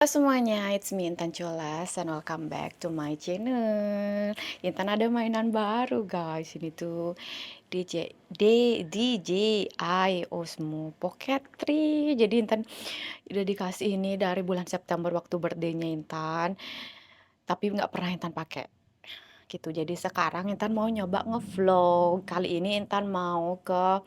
Halo semuanya, it's me Intan Cholas and welcome back to my channel. Intan ada mainan baru guys, ini tuh DJI Osmo Pocket 3. Jadi Intan udah dikasih ini dari bulan September waktu birthday-nya Intan, tapi nggak pernah Intan pakai gitu. Jadi sekarang Intan mau nyoba ngevlog. Kali ini Intan mau ke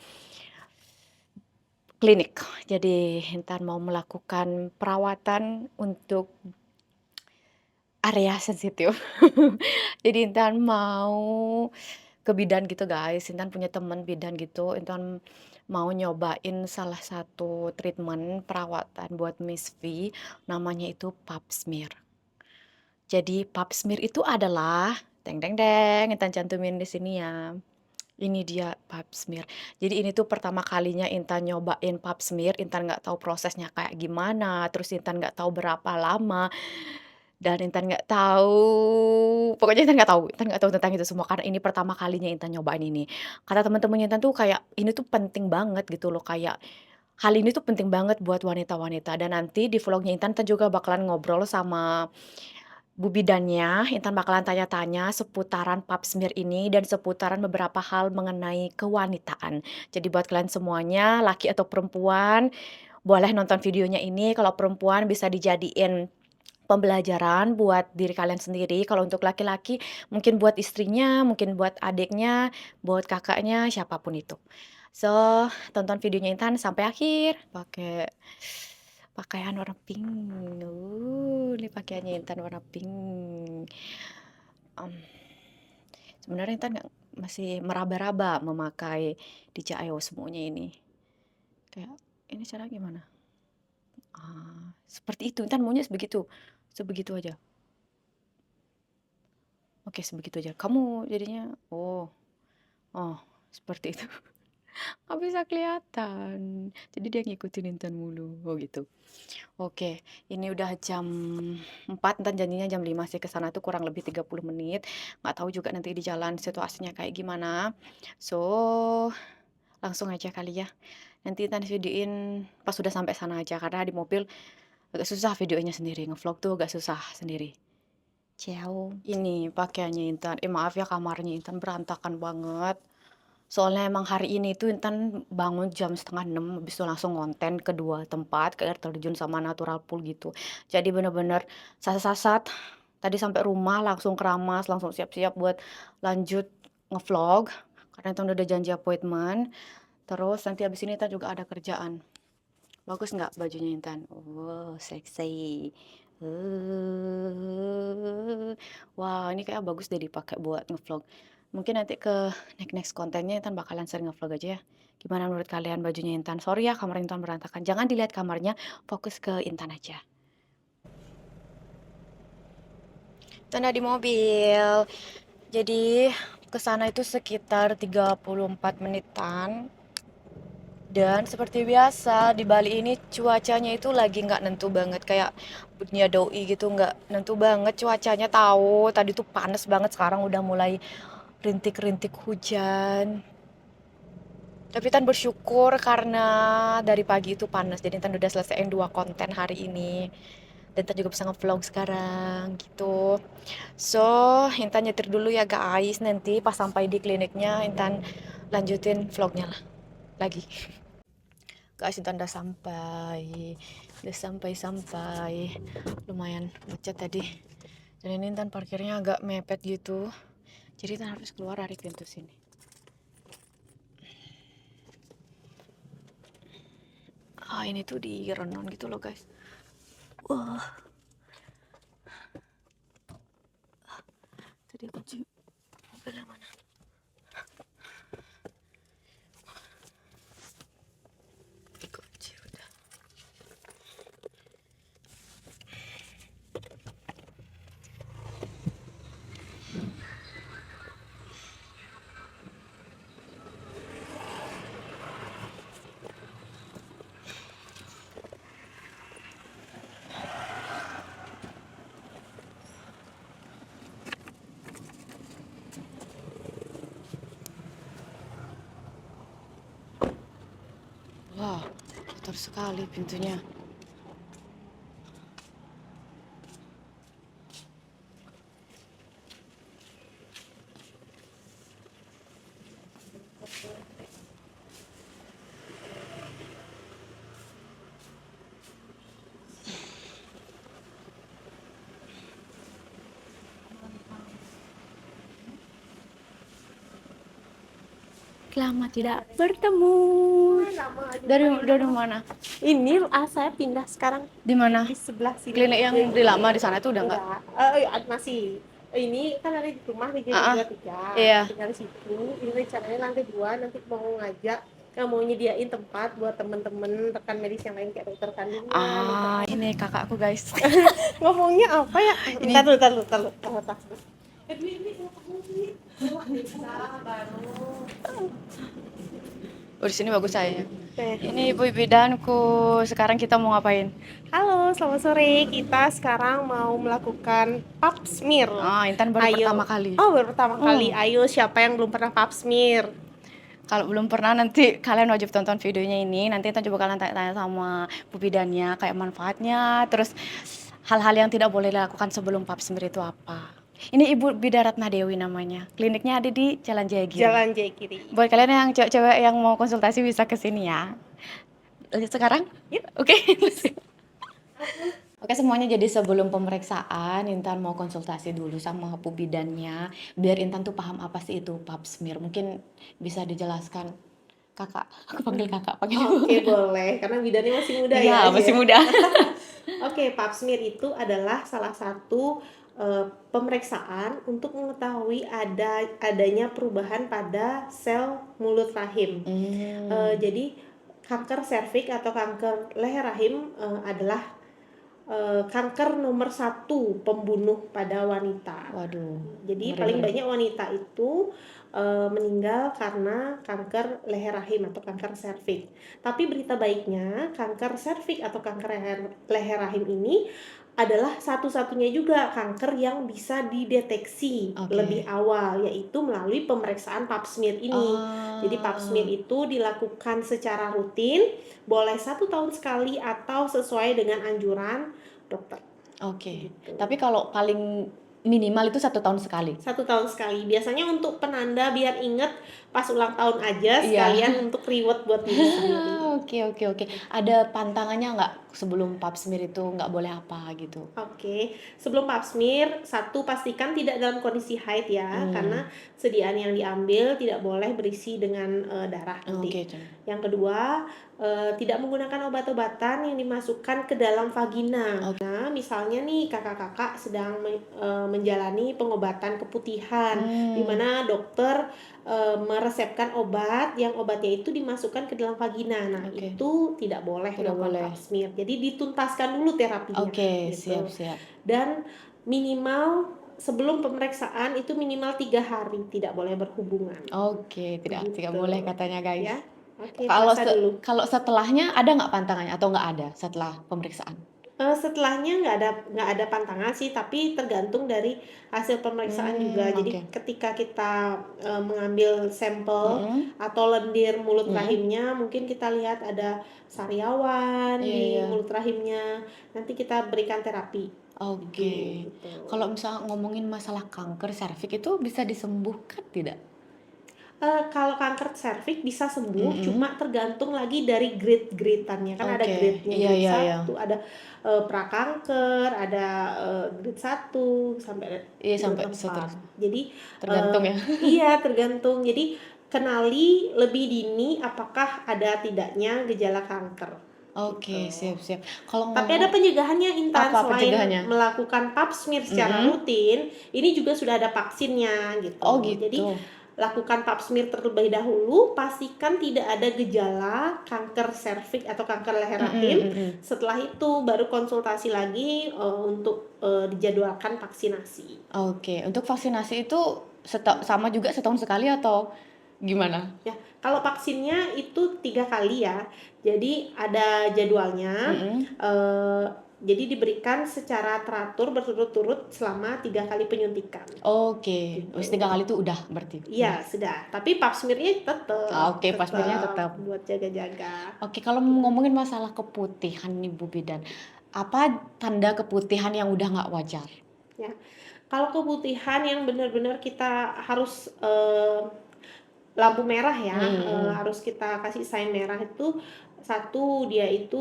klinik. Jadi Intan mau melakukan perawatan untuk area sensitif. Jadi Intan mau ke bidan gitu guys. Intan punya temen bidan gitu. Intan mau nyobain salah satu treatment perawatan buat Miss V. Namanya itu pap smear. Jadi pap smear itu adalah deng deng deng. Intan cantumin di sini ya. Ini dia pap smear. Jadi ini tuh pertama kalinya Intan nyobain pap smear. Intan nggak tahu prosesnya kayak gimana. Terus Intan nggak tahu berapa lama. Dan Intan nggak tahu, pokoknya Intan nggak tahu tentang itu semua karena ini pertama kalinya Intan nyobain ini. Kata teman-temannya Intan tuh kayak, ini tuh penting banget gitu loh, kayak hal ini tuh penting banget buat wanita-wanita dan nanti di vlognya Intan juga bakalan ngobrol sama bu bidannya, Intan bakalan tanya-tanya seputaran pap smear ini dan seputaran beberapa hal mengenai kewanitaan. Jadi buat kalian semuanya, laki atau perempuan, boleh nonton videonya ini, kalau perempuan bisa dijadiin pembelajaran buat diri kalian sendiri, kalau untuk laki-laki mungkin buat istrinya, mungkin buat adiknya, buat kakaknya, siapapun itu. So, tonton videonya Intan sampai akhir, pakai pakaian warna pink. Ini pakaiannya Intan warna pink. Mmm, sebenarnya Intan masih meraba-raba memakai DJI Osmo-nya ini. Kayak, ini cara gimana? Seperti itu, Intan maunya sebegitu, sebegitu aja. Oke, sebegitu aja. Kamu jadinya oh oh, seperti itu. Nggak bisa kelihatan. Jadi dia ngikutin Intan mulu. Oh, gitu. Oke, ini udah jam 4. Intan janjinya jam 5 sih ke sana tuh kurang lebih 30 menit. Nggak tahu juga nanti di jalan situasinya kayak gimana. So, langsung aja kali ya. Nanti Intan videoin pas sudah sampai sana aja, karena di mobil agak susah videonya sendiri. Ngevlog tuh agak susah sendiri. Ciao. Ini pakaiannya Intan, maaf ya kamarnya Intan berantakan banget. Soalnya emang hari ini tuh Intan bangun jam 5:30, habis itu langsung ngonten ke 2 tempat, ke air terjun sama natural pool gitu. Jadi bener-bener sasat-sasat, tadi sampai rumah langsung keramas, langsung siap-siap buat lanjut ngevlog, karena Intan udah ada janji appointment. Terus nanti habis ini Intan juga ada kerjaan. Bagus nggak bajunya Intan? Oh, seksi. Wah, ini kayak bagus deh dipakai buat ngevlog. Mungkin nanti ke next-next kontennya Intan bakalan sering ngevlog aja ya. Gimana menurut kalian bajunya Intan? Sorry ya kamar Intan berantakan. Jangan dilihat kamarnya, fokus ke Intan aja. Intan ada di mobil. Jadi ke sana itu sekitar 34 menitan. Dan seperti biasa di Bali ini cuacanya itu lagi nggak nentu banget kayak dunia doi gitu, nggak nentu banget cuacanya, tahu tadi tuh panas banget, sekarang udah mulai rintik-rintik hujan. Tapi Tan bersyukur karena dari pagi itu panas, jadi Tan udah selesaiin 2 konten hari ini dan Tan juga bisa ngevlog sekarang gitu. So, Intan nyetir dulu ya guys, nanti pas sampai di kliniknya Intan lanjutin vlognya lah lagi. Guys, Intan udah sampai lumayan macet tadi, dan ini Intan parkirnya agak mepet gitu, jadi Intan harus keluar dari pintu sini. Ini tuh di Renon gitu loh guys. Wah, tadi kunci mobilnya mana? Kunci udah. Wah, kotor sekali pintunya. Lama tidak bertemu. Lama aja. Dari mana? Ini saya pindah sekarang Di mana? di sebelah sini. Klinik yang di lama di sana itu udah enggak? Masih. Ini kan ada di rumah di Ah, ah, tiga. iya. Tinggal di situ. Ini rencananya lantai 2 nanti mau ngajak mau nyediain tempat buat temen-temen rekan medis yang lain kayak dokter kandungan, dokter Ah, apa. ini kakakku guys. Ngomongnya apa ya? Ini Ntar dulu. Ini bisa baru. oh, di sini bagus sayanya. Oke. Ini ibu bidanku. Sekarang kita mau ngapain? Halo, selamat sore. Kita sekarang mau melakukan pap smear. Ah, Intan baru pertama Ayo. kali. Oh, baru pertama kali. Ayo, siapa yang belum pernah pap smear? Kalau belum pernah nanti kalian wajib tonton videonya ini. Nanti Intan coba kalian tanya-tanya sama bu bidannya kayak manfaatnya, terus hal-hal yang tidak boleh dilakukan sebelum pap smear itu apa. Ini Ibu Bida Ratna Dewi namanya. Kliniknya ada di Jalan Jayagiri. Jalan Jayagiri. Buat kalian yang cewek-cewek yang mau konsultasi bisa ke sini ya. Lanjut sekarang? Yuk. Oke. Oke semuanya, jadi sebelum pemeriksaan Intan mau konsultasi dulu sama bu bidannya biar Intan tuh paham apa sih itu pap smear. Mungkin bisa dijelaskan kakak. Aku panggil kakak, panggil ibu. Oke, boleh. Karena bidannya masih muda ya. Iya, masih muda. Oke, pap smear itu adalah salah satu pemeriksaan untuk mengetahui adanya perubahan pada sel mulut rahim. Jadi kanker serviks atau kanker leher rahim adalah kanker nomor 1 pembunuh pada wanita. Waduh. Jadi ngeri, paling ngeri. banyak wanita itu meninggal karena kanker leher rahim atau kanker serviks. Tapi berita baiknya kanker serviks atau kanker leher rahim ini adalah satu-satunya juga kanker yang bisa dideteksi lebih awal, yaitu melalui pemeriksaan pap smear ini. Jadi pap smear itu dilakukan secara rutin, boleh 1 tahun sekali atau sesuai dengan anjuran dokter. Oke. Gitu. Tapi kalau paling minimal itu 1 tahun sekali. 1 tahun sekali. Biasanya untuk penanda biar inget pas ulang tahun aja, Iya. sekalian untuk reward buat diri sendiri. Oke. Ada pantangannya nggak sebelum pap smear itu nggak boleh apa gitu? Oke, sebelum pap smear, 1 pastikan tidak dalam kondisi haid ya, karena sediaan yang diambil tidak boleh berisi dengan darah nanti. Yang kedua, tidak menggunakan obat-obatan yang dimasukkan ke dalam vagina. Nah, misalnya nih kakak-kakak sedang menjalani pengobatan keputihan, di mana dokter meresepkan obat yang obatnya itu dimasukkan ke dalam vagina. Nah, itu tidak boleh melakukan pap smear. Jadi dituntaskan dulu terapinya. Siap. Dan minimal sebelum pemeriksaan itu minimal 3 hari tidak boleh berhubungan. Tidak boleh katanya guys. Ya. Oke, kalau setelahnya ada nggak pantangannya atau nggak ada setelah pemeriksaan? Setelahnya nggak ada pantangan sih, tapi tergantung dari hasil pemeriksaan juga. Jadi ketika kita mengambil sampel atau lendir mulut rahimnya, mungkin kita lihat ada sariawan di mulut rahimnya, nanti kita berikan terapi. Oke. Kalau misalnya ngomongin masalah kanker serviks itu bisa disembuhkan tidak? Kalau kanker serviks bisa sembuh, cuma tergantung lagi dari grade-gradeannya. Kan ada grade-nya, grade 1, ada prakanker, ada grade 1 sampai sampai 4. Jadi tergantung ya. Iya, tergantung. Jadi kenali lebih dini apakah ada tidaknya gejala kanker. Oke, siap. Tapi ada pencegahannya Intan. Selain melakukan pap smear secara rutin, ini juga sudah ada vaksinnya gitu. Jadi lakukan pap smear terlebih dahulu, pastikan tidak ada gejala kanker serviks atau kanker leher rahim. Setelah itu baru konsultasi lagi untuk dijadwalkan vaksinasi. Oke, untuk vaksinasi itu sama juga setahun sekali atau gimana? Ya, kalau vaksinnya itu 3 kali ya. Jadi ada jadwalnya. Jadi diberikan secara teratur berturut-turut selama 3 kali penyuntikan. Oke, wis 3 kali itu udah berarti. Iya, sudah. Tapi pap smear-nya tetap. Oke, pap smear-nya tetap buat jaga-jaga. Oke, kalau ngomongin masalah keputihan nih Bu Bidan, apa tanda keputihan yang udah nggak wajar? Ya, kalau keputihan yang benar-benar kita harus lampu merah ya, harus kita kasih sign merah itu, 1 dia itu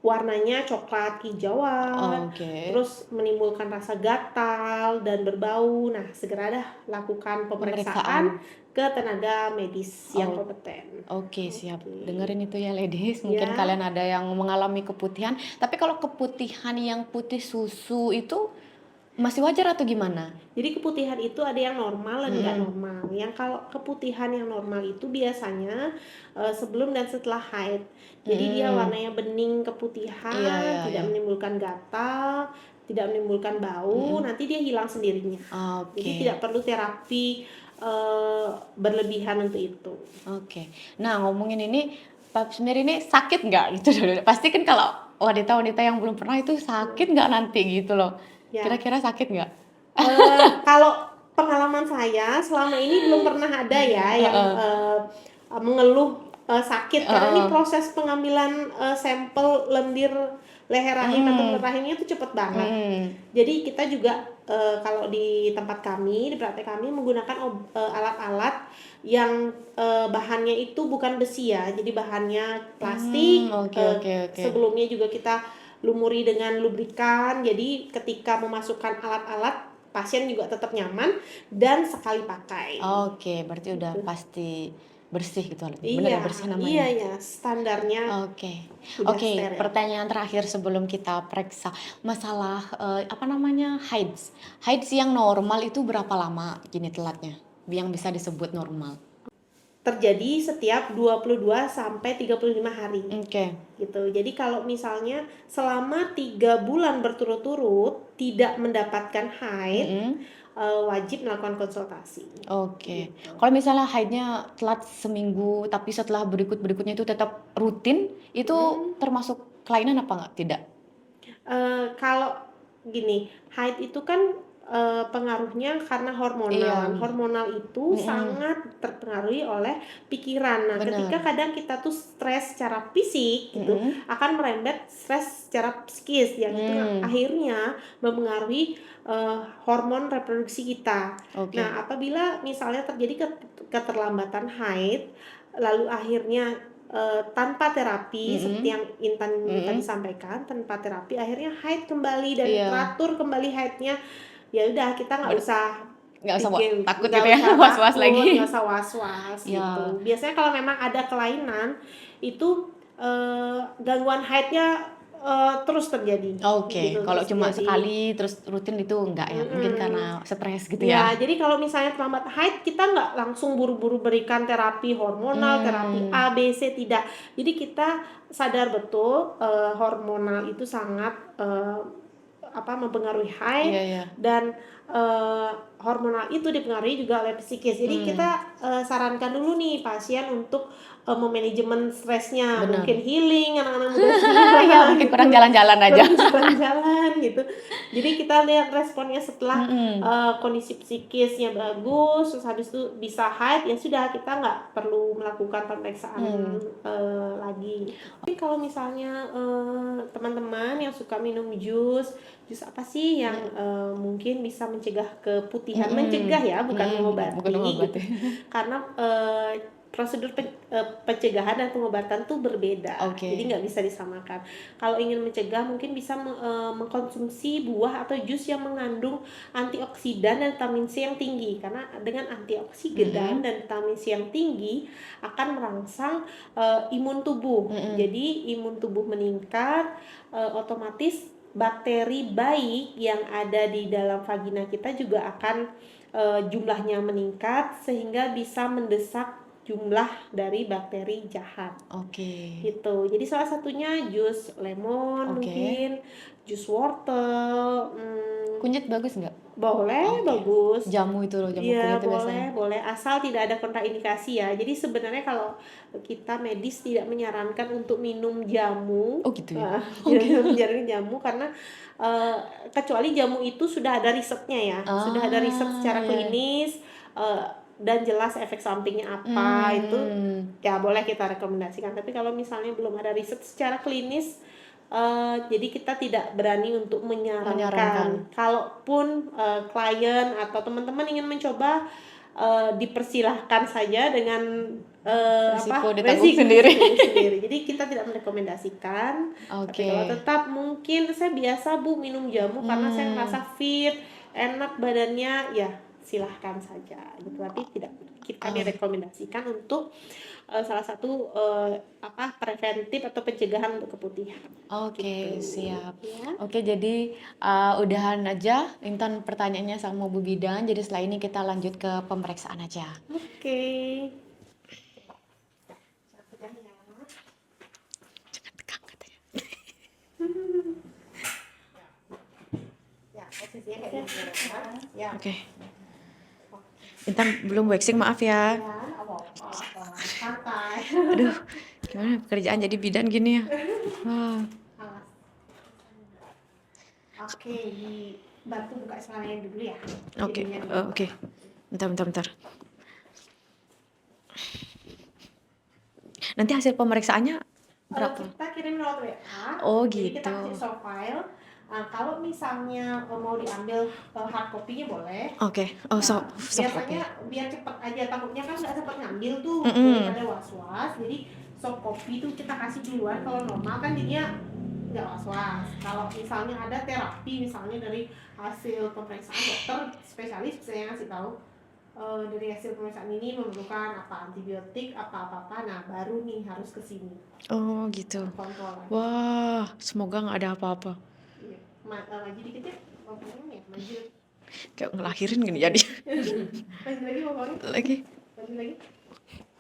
warnanya coklat hijauan, terus menimbulkan rasa gatal dan berbau. Nah, segera dah lakukan pemeriksaan ke tenaga medis yang kompeten. Siap. Dengerin itu ya ladies, mungkin kalian ada yang mengalami keputihan. Tapi kalau keputihan yang putih susu itu masih wajar atau gimana? Jadi keputihan itu ada yang normal dan nggak normal. Yang kalau keputihan yang normal itu biasanya sebelum dan setelah haid. Jadi dia warnanya bening keputihan, tidak menimbulkan gatal, tidak menimbulkan bau, nanti dia hilang sendirinya. Jadi tidak perlu terapi berlebihan untuk itu. Nah, ngomongin ini, Pap Smear ini sakit nggak gitu? Pasti kan kalau wanita-wanita yang belum pernah itu sakit nggak nanti gitu loh. Kira-kira sakit nggak? Kalau pengalaman saya selama ini belum pernah ada ya yang mengeluh sakit, karena ini proses pengambilan sampel lendir leher rahim atau ular rahimnya itu cepet banget. Jadi kita juga kalau di tempat kami, di praktek kami menggunakan alat-alat yang bahannya itu bukan besi ya, jadi bahannya plastik. Sebelumnya juga kita lumuri dengan lubrikan, jadi ketika memasukkan alat-alat pasien juga tetap nyaman dan sekali pakai. Berarti udah pasti bersih gitu, bener ya, bersih namanya. Iya, standarnya. Pertanyaan terakhir sebelum kita periksa masalah haid yang normal itu berapa lama gini telatnya yang bisa disebut normal? Terjadi setiap 22 sampai 35 hari. Gitu. Jadi kalau misalnya selama 3 bulan berturut-turut tidak mendapatkan haid, wajib melakukan konsultasi. Gitu. Kalau misalnya haidnya telat seminggu tapi setelah berikutnya itu tetap rutin, itu termasuk kelainan apa enggak? Tidak. Kalau gini, haid itu kan pengaruhnya karena hormonal. Hormonal itu sangat terpengaruhi oleh pikiran. Nah, ketika kadang kita tuh stres secara fisik gitu, akan merembet stres secara psikis, yang itu akhirnya mempengaruhi hormon reproduksi kita. Nah, apabila misalnya terjadi keterlambatan haid, lalu akhirnya tanpa terapi, seperti yang Intan tadi sampaikan, tanpa terapi akhirnya haid kembali dan teratur kembali haidnya, ya udah kita nggak usah takut gitu ya, was-was lagi. Nggak usah was-was gitu. Biasanya kalau memang ada kelainan itu gangguan haidnya terus terjadi. Gitu, kalau cuma sekali terus rutin itu enggak ya, mungkin karena stres gitu ya. Jadi kalau misalnya terlambat haid, kita nggak langsung buru-buru berikan terapi hormonal, terapi A, B, C, tidak. Jadi kita sadar betul hormonal itu sangat mempengaruhi haid, dan hormonal itu dipengaruhi juga oleh psikis. Jadi kita sarankan dulu nih pasien untuk memanajemen stresnya, mungkin healing, anak-anak muda mungkin kurang jalan-jalan aja. Jalan-jalan gitu. Jadi kita lihat responnya setelah kondisi psikisnya bagus, terus habis itu bisa haid, ya sudah, kita nggak perlu melakukan pemeriksaan lagi. Tapi kalau misalnya teman-teman yang suka minum jus apa sih yang mungkin bisa mencegah keputihan, mencegah ya, bukan mengobati. Gitu. Karena prosedur pencegahan dan pengobatan tuh berbeda, jadi nggak bisa disamakan. Kalau ingin mencegah, mungkin bisa mengkonsumsi buah atau jus yang mengandung antioksidan dan vitamin C yang tinggi, karena dengan antioksidan dan vitamin C yang tinggi akan merangsang imun tubuh. Jadi imun tubuh meningkat, otomatis bakteri baik yang ada di dalam vagina kita juga akan jumlahnya meningkat, sehingga bisa mendesak jumlah dari bakteri jahat. Gitu. Jadi salah satunya jus lemon, mungkin jus wortel. Kunyit bagus nggak? Boleh, bagus. Jamu itu loh, jamu kunyit itu biasanya. Boleh, asal tidak ada kontraindikasi ya. Jadi sebenarnya kalau kita medis tidak menyarankan untuk minum jamu. Gitu ya. Tidak jamu karena kecuali jamu itu sudah ada risetnya ya, sudah ada riset secara klinis dan jelas efek sampingnya apa, itu ya boleh kita rekomendasikan. Tapi kalau misalnya belum ada riset secara klinis, jadi kita tidak berani untuk menyarankan. Kalaupun klien atau teman-teman ingin mencoba, dipersilahkan saja dengan Risiko ditanggung sendiri. Jadi kita tidak merekomendasikan. Tapi kalau Oke. tetap mungkin saya biasa Bu minum jamu karena saya ngerasa fit, enak badannya, ya silahkan saja gitu. Tapi tidak kami rekomendasikan untuk salah satu preventif atau pencegahan untuk keputihan. Oke, Gitu. siap. Ya. Oke, jadi udahan aja Intan pertanyaannya sama Bu Bidan. Jadi setelah ini kita lanjut ke pemeriksaan aja. Oke. Jangan tegang katanya. Ya, posisinya kayak gini ya. Oke. Intan belum waxing, maaf ya. Santai. Aduh, gimana pekerjaan jadi bidan gini ya? Wah. Oke, dibantu buka celananya dulu ya. Oke, oke. Bentar. Nanti hasil pemeriksaannya berapa? Kita kirim lewat WA. Oh, Jadi gitu. kita kasih soft file. Kalau misalnya mau diambil hard copy-nya boleh. Oke. Oh, soft copy. Biasanya biar cepat aja, takutnya kan nggak sempat ngambil tuh, daripada was-was. Jadi soft copy tuh kita kasih duluan. Kalau normal kan jadinya nggak was-was. Kalau misalnya ada terapi, misalnya dari hasil pemeriksaan dokter spesialis saya ngasih tahu dari hasil pemeriksaan ini memerlukan apa antibiotik apa, nah baru nih harus ke sini. Oh, gitu. Kontrol. Wah, semoga nggak ada apa-apa. Iya. Maju dikit ya, bapaknya ya, maju. Kayak ngelahirin gini jadi. Maju lagi bapaknya. Lagi. Maju lagi.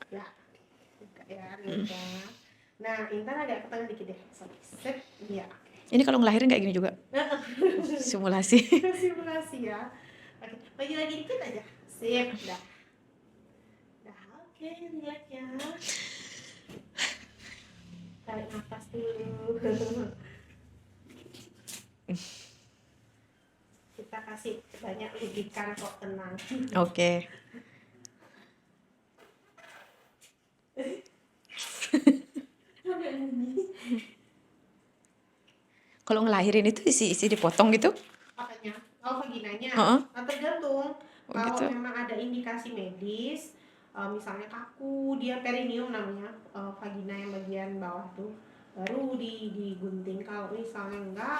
Ya. Buka ya, Intan. Nah, Intan agak ke tengah dikit deh. Set. Iya. Ini kalau ngelahirin kayak gini juga. Simulasi. Simulasi ya. Oke, maju lagi dikit aja. Sip, dah. Dah, oke, relax ya. Tarik nafas dulu. Kita kasih banyak lubrikan kok, tenang. Oke. Kalau ngelahirin itu isi dipotong gitu? Apanya? Oh, vaginanya. Tergantung. Oh, Kalau gitu. memang ada indikasi medis, misalnya kaku, dia perineum namanya, vagina yang bagian bawah tuh, baru digunting. Kalau misalnya enggak,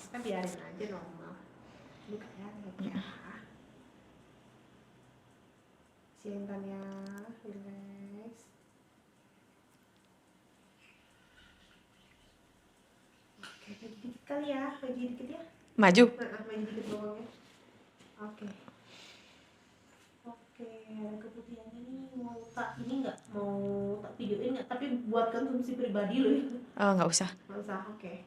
kita biarin aja normal. Buka ya, ya. Silakan ya, relax. Oke, dikit kali ya, maju dikit ya. Maju. Maju dikit bawahnya. Oke, ada keputihannya nih. Mau tak videoin nggak? Tapi buat konsumsi pribadi loh ya. Nggak usah. Oke.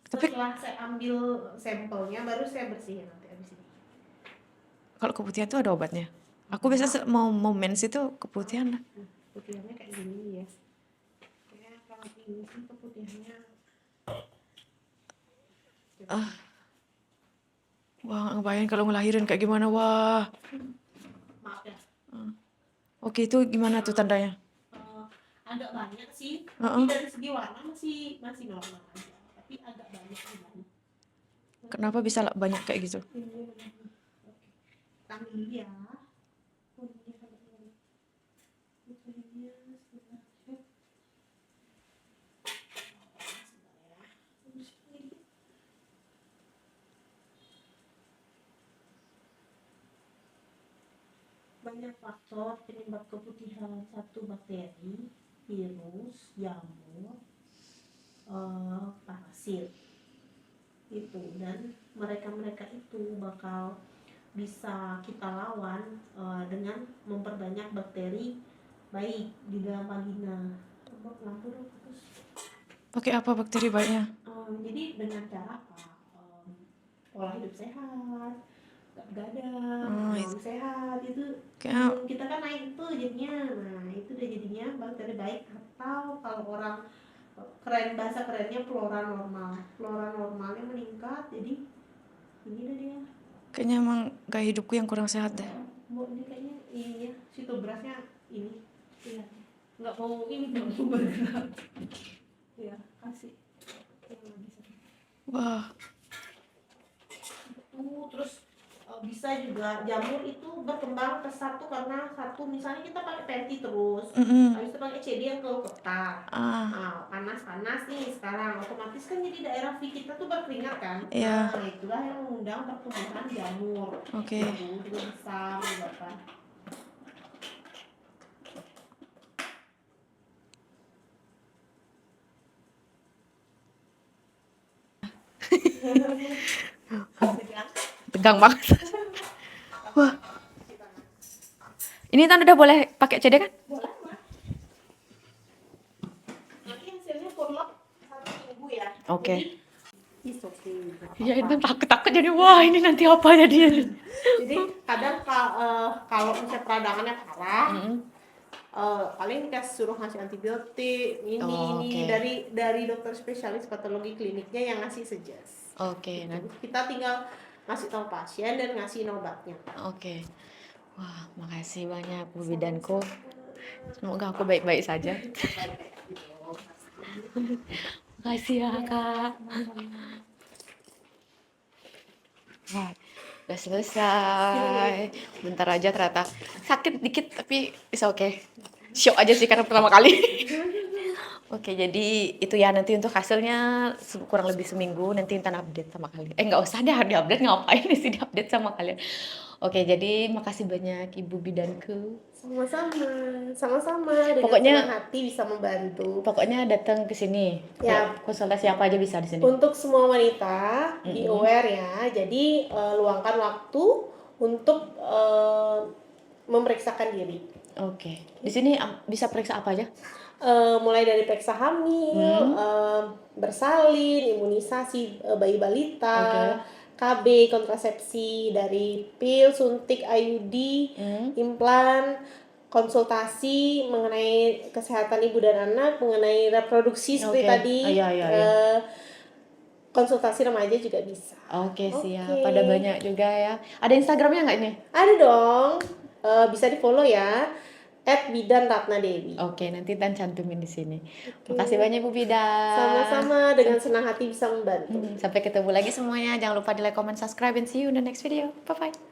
Setelah saya ambil sampelnya, baru saya bersihin nanti abis ini. Kalau keputihan itu ada obatnya? Aku biasa mau mens itu keputihan. Keputihannya kayak gini ya. Kayak kalau ini sih keputihannya. Wah, ngebayangin kalau ngelahirin kayak gimana, wah. Maaf ya. Oke, itu gimana tuh tandanya? Agak banyak sih, tapi dari segi warna masih normal aja. Tapi agak banyak. Kenapa bisa banyak kayak gitu? Tahan dulu ya. Banyak faktor penyebab keputihan. Satu, bakteri, virus, jamur, parasit itu, dan mereka itu bakal bisa kita lawan dengan memperbanyak bakteri baik di dalam vagina. Lampu terus. Pakai apa bakteri baiknya? Jadi dengan cara apa? Pola hidup sehat, gak begadang, makan sehat itu. Kita kan naik tuh jadinya. Nah, itu udah jadinya bakteri baik. Atau kalau orang bahasa kerennya flora normalnya meningkat, jadi ini udah dia. Kayaknya emang gaya hidupku yang kurang sehat deh. Ini kayaknya ini ya, sitobrasnya ini ya, nggak mau bergerak ya, kasih yang bisa. Wah. Terus bisa juga jamur itu berkembang ke satu karena satu misalnya kita pakai panty terus, habis itu pakai CD yang terlalu ketat. Nah, panas-panas nih sekarang, otomatis kan jadi daerah V kita tuh berkeringat kan. Iya. Nah, itulah yang mengundang pertumbuhan jamur. Oke. Itu juga bisa menyebabkan. Tegang banget. Wah. Ini Intan udah boleh pakai CD kan? Boleh, Mas. Nanti hasilnya follow 1 minggu ya. Oke. Jadi, Iya, Intan takut jadi wah ini nanti apa jadinya. Jadi kadang kalau misalnya peradangannya parah, paling kita suruh ngasih antibiotik, ini dari dokter spesialis patologi kliniknya yang ngasih suggest. Oke. Kita tinggal ngasih tahu pasien dan ngasih obatnya. Oke. Wah, makasih banyak Bu Bidanku. Semoga aku baik-baik saja. Makasih ya, Kak. Wah, udah selesai. Bentar aja ternyata sakit dikit tapi bisa oke. Syok aja sih karena pertama kali. Oke, jadi itu ya nanti untuk hasilnya kurang lebih seminggu nanti Intan update sama kalian. Nggak usah deh di-update, ngapain sih di-update sama kalian. Oke, jadi makasih banyak Ibu Bidanku. Sama-sama. Dengan Pokoknya senang hati bisa membantu. Pokoknya datang ke sini. Ya. Konsultasi apa aja bisa di sini. Untuk semua wanita be aware ya. Jadi luangkan waktu untuk memeriksakan diri. Oke. Di sini bisa periksa apa aja? Mulai dari periksa hamil, bersalin, imunisasi bayi balita, KB, kontrasepsi, dari pil, suntik, IUD, implan, konsultasi mengenai kesehatan ibu dan anak, mengenai reproduksi seperti tadi. Konsultasi remaja juga bisa. Oke, siap. Pada banyak juga ya. Ada Instagramnya nggak ini? Ada dong. Bisa di-follow ya. @bidan_ratnadewi. Oke, nanti Dan cantumin di sini. Makasih banyak Bu Bidan. Sama-sama, dengan senang hati bisa membantu. Sampai ketemu lagi semuanya. Jangan lupa di like, comment, subscribe, and see you in the next video. Bye-bye.